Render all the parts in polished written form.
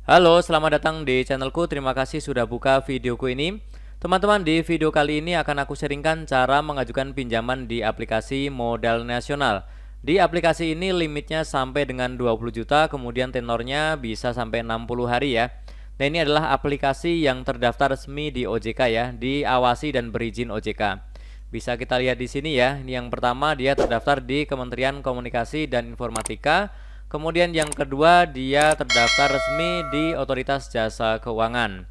Halo, selamat datang di channelku. Terima kasih sudah buka videoku ini. Teman-teman, di video kali ini akan aku sharingkan cara mengajukan pinjaman di aplikasi Modal Nasional. Di aplikasi ini limitnya sampai dengan 20 juta, kemudian tenornya bisa sampai 60 hari ya. Nah, ini adalah aplikasi yang terdaftar resmi di OJK ya, diawasi dan berizin OJK. Bisa kita lihat di sini ya. Ini yang pertama, dia terdaftar di Kementerian Komunikasi dan Informatika. Kemudian yang kedua, dia terdaftar resmi di Otoritas Jasa Keuangan.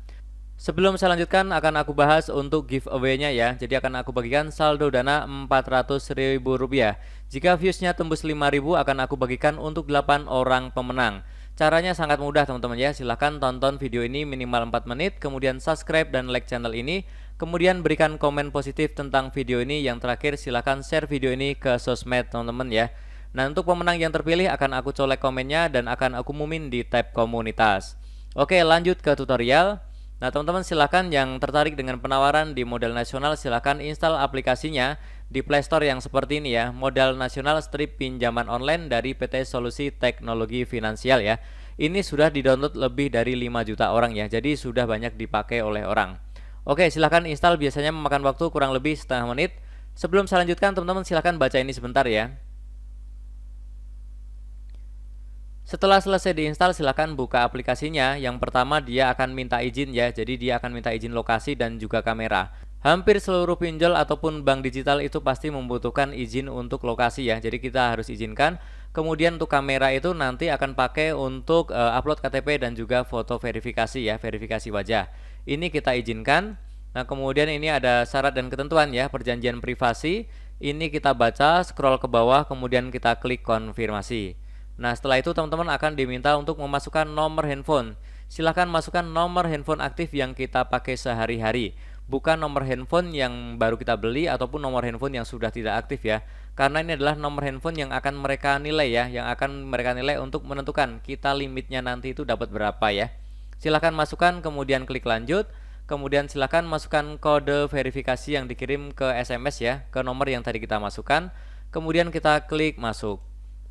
Sebelum saya lanjutkan, akan aku bahas untuk giveaway-nya ya. Jadi akan aku bagikan saldo dana Rp400.000. Jika viewsnya tembus 5.000, akan aku bagikan untuk 8 orang pemenang. Caranya sangat mudah teman-teman ya. Silahkan tonton video ini minimal 4 menit, kemudian subscribe dan like channel ini. Kemudian berikan komen positif tentang video ini. Yang terakhir, silahkan share video ini ke sosmed teman-teman ya. Nah, untuk pemenang yang terpilih akan aku colek komennya dan akan aku umumin di tab komunitas. Oke, lanjut ke tutorial. Nah, teman-teman silahkan yang tertarik dengan penawaran di Modal Nasional silahkan install aplikasinya di Play Store yang seperti ini ya. Modal Nasional Strip Pinjaman Online dari PT Solusi Teknologi Finansial ya. Ini sudah didownload lebih dari 5 juta orang ya. Jadi sudah banyak dipakai oleh orang. Oke, silahkan install, biasanya memakan waktu kurang lebih setengah menit. Sebelum saya lanjutkan, teman-teman silahkan baca ini sebentar ya. Setelah selesai diinstal, silakan buka aplikasinya. Yang pertama, dia akan minta izin ya. Jadi dia akan minta izin lokasi dan juga kamera. Hampir seluruh pinjol ataupun bank digital itu pasti membutuhkan izin untuk lokasi ya. Jadi kita harus izinkan. Kemudian untuk kamera itu nanti akan pakai untuk upload KTP dan juga foto verifikasi ya, verifikasi wajah. Ini kita izinkan. Nah, kemudian ini ada syarat dan ketentuan ya, perjanjian privasi. Ini kita baca, scroll ke bawah, kemudian kita klik konfirmasi. Nah, setelah itu teman-teman akan diminta untuk memasukkan nomor handphone. Silahkan masukkan nomor handphone aktif yang kita pakai sehari-hari, bukan nomor handphone yang baru kita beli ataupun nomor handphone yang sudah tidak aktif ya. Karena ini adalah nomor handphone yang akan mereka nilai ya, yang akan mereka nilai untuk menentukan kita limitnya nanti itu dapat berapa ya. Silahkan masukkan, kemudian klik lanjut. Kemudian silahkan masukkan kode verifikasi yang dikirim ke SMS ya, ke nomor yang tadi kita masukkan. Kemudian kita klik masuk.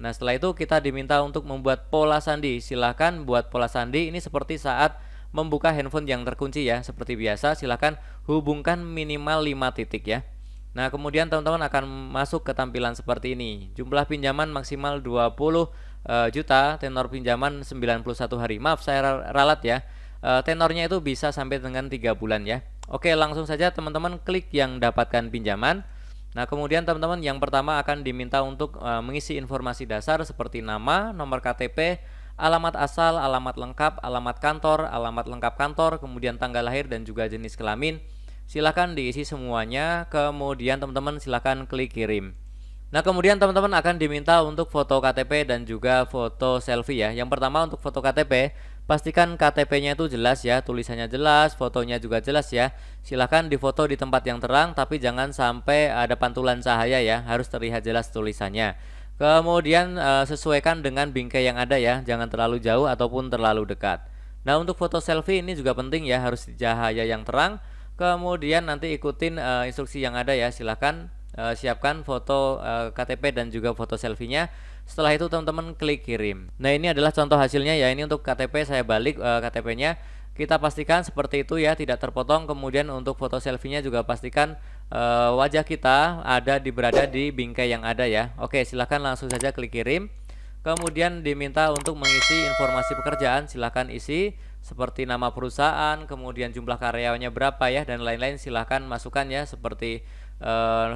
Nah, setelah itu kita diminta untuk membuat pola sandi. Silahkan buat pola sandi ini seperti saat membuka handphone yang terkunci ya. Seperti biasa, silahkan hubungkan minimal 5 titik ya. Nah, kemudian teman-teman akan masuk ke tampilan seperti ini. Jumlah pinjaman maksimal 20 juta, tenor pinjaman 91 hari. Maaf, saya ralat ya. Tenornya itu bisa sampai dengan 3 bulan ya. Oke, langsung saja teman-teman klik yang dapatkan pinjaman. Nah, kemudian teman-teman yang pertama akan diminta untuk mengisi informasi dasar seperti nama, nomor KTP, alamat asal, alamat lengkap, alamat kantor, alamat lengkap kantor, kemudian tanggal lahir dan juga jenis kelamin. Silahkan diisi semuanya, kemudian teman-teman silahkan klik kirim. Nah, kemudian teman-teman akan diminta untuk foto KTP dan juga foto selfie ya. Yang pertama untuk foto KTP, pastikan KTP-nya itu jelas ya, tulisannya jelas, fotonya juga jelas ya. Silahkan difoto di tempat yang terang, tapi jangan sampai ada pantulan cahaya ya, harus terlihat jelas tulisannya. Kemudian sesuaikan dengan bingkai yang ada ya, jangan terlalu jauh ataupun terlalu dekat. Nah, untuk foto selfie ini juga penting ya, harus di cahaya yang terang. Kemudian nanti ikutin instruksi yang ada ya, silahkan siapkan foto KTP dan juga foto selfie-nya. Setelah itu teman-teman klik kirim. Nah, ini adalah contoh hasilnya ya. Ini untuk KTP, saya balik KTP-nya. Kita pastikan seperti itu ya, tidak terpotong. Kemudian untuk foto selfie-nya juga pastikan wajah kita berada di bingkai yang ada ya. Oke, silahkan langsung saja klik kirim. Kemudian diminta untuk mengisi informasi pekerjaan, silahkan isi seperti nama perusahaan, kemudian jumlah karyawannya berapa ya, dan lain-lain silahkan masukkan ya, seperti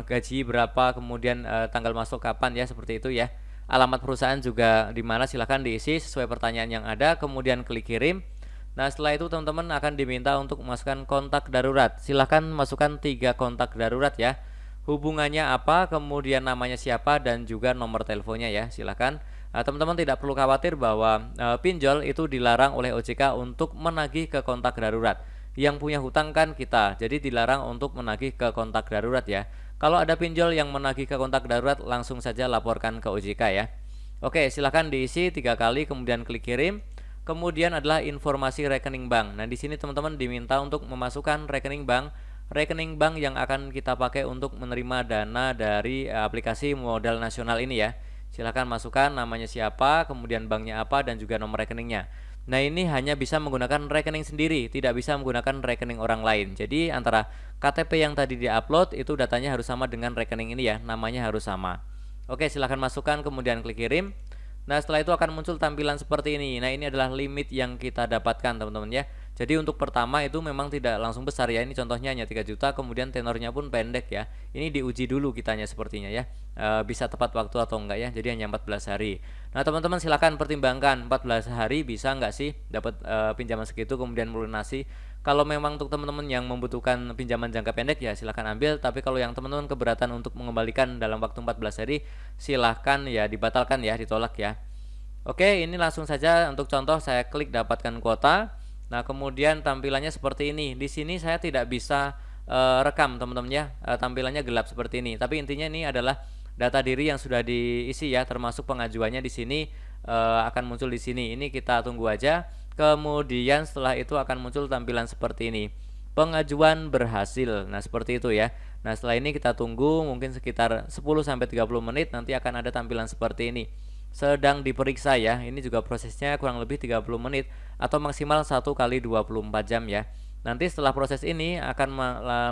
gaji berapa, kemudian tanggal masuk kapan ya, seperti itu ya. Alamat perusahaan juga di mana silahkan diisi sesuai pertanyaan yang ada, kemudian klik kirim. Nah, setelah itu teman-teman akan diminta untuk memasukkan kontak darurat. Silahkan masukkan 3 kontak darurat ya. Hubungannya apa, kemudian namanya siapa, dan juga nomor teleponnya ya. Silahkan. Teman-teman tidak perlu khawatir bahwa pinjol itu dilarang oleh OJK untuk menagih ke kontak darurat. Yang punya hutang kan kita, jadi dilarang untuk menagih ke kontak darurat ya. Kalau ada pinjol yang menagih ke kontak darurat, langsung saja laporkan ke OJK ya. Oke, silahkan diisi 3 kali, kemudian klik kirim. Kemudian adalah informasi rekening bank. Nah, di sini teman-teman diminta untuk memasukkan rekening bank yang akan kita pakai untuk menerima dana dari aplikasi Modal Nasional ini ya. Silahkan masukkan namanya siapa, kemudian banknya apa, dan juga nomor rekeningnya. Nah, ini hanya bisa menggunakan rekening sendiri, tidak bisa menggunakan rekening orang lain. Jadi antara KTP yang tadi diupload itu datanya harus sama dengan rekening ini ya, namanya harus sama. Oke, silahkan masukkan kemudian klik kirim. Nah, setelah itu akan muncul tampilan seperti ini. Nah, ini adalah limit yang kita dapatkan teman-teman ya. Jadi untuk pertama itu memang tidak langsung besar ya. Ini contohnya hanya 3 juta, kemudian tenornya pun pendek ya. Ini diuji dulu kitanya sepertinya ya. Bisa tepat waktu atau enggak ya. Jadi hanya 14 hari. Nah, teman-teman silahkan pertimbangkan 14 hari bisa enggak sih dapat pinjaman segitu kemudian melunasi. Kalau memang untuk teman-teman yang membutuhkan pinjaman jangka pendek ya silahkan ambil. Tapi kalau yang teman-teman keberatan untuk mengembalikan dalam waktu 14 hari, silahkan ya dibatalkan ya, ditolak ya. Oke, ini langsung saja untuk contoh saya klik dapatkan kuota. Nah, kemudian tampilannya seperti ini. Di sini saya tidak bisa rekam teman-teman ya. Tampilannya gelap seperti ini. Tapi intinya ini adalah data diri yang sudah diisi ya, termasuk pengajuannya di sini akan muncul di sini. Ini kita tunggu aja. Kemudian setelah itu akan muncul tampilan seperti ini. Pengajuan berhasil. Nah, seperti itu ya. Nah, setelah ini kita tunggu mungkin sekitar 10 sampai 30 menit nanti akan ada tampilan seperti ini. Sedang diperiksa ya. Ini juga prosesnya kurang lebih 30 menit atau maksimal 1 kali 24 jam ya. Nanti setelah proses ini akan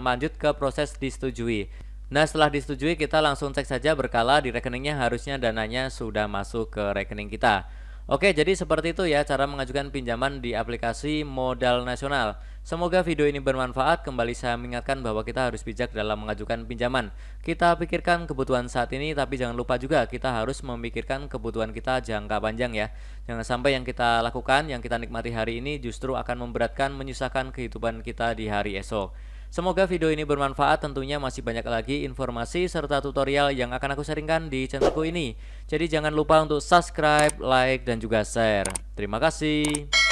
lanjut ke proses disetujui. Nah, setelah disetujui kita langsung cek saja berkala di rekeningnya, harusnya dananya sudah masuk ke rekening kita. Oke, jadi seperti itu ya cara mengajukan pinjaman di aplikasi Modal Nasional. Semoga video ini bermanfaat. Kembali saya mengingatkan bahwa kita harus bijak dalam mengajukan pinjaman. Kita pikirkan kebutuhan saat ini, tapi jangan lupa juga kita harus memikirkan kebutuhan kita jangka panjang ya. Jangan sampai yang kita lakukan, yang kita nikmati hari ini justru akan memberatkan, menyusahkan kehidupan kita di hari esok. Semoga video ini bermanfaat, tentunya masih banyak lagi informasi serta tutorial yang akan aku sharingkan di channelku ini. Jadi jangan lupa untuk subscribe, like, dan juga share. Terima kasih.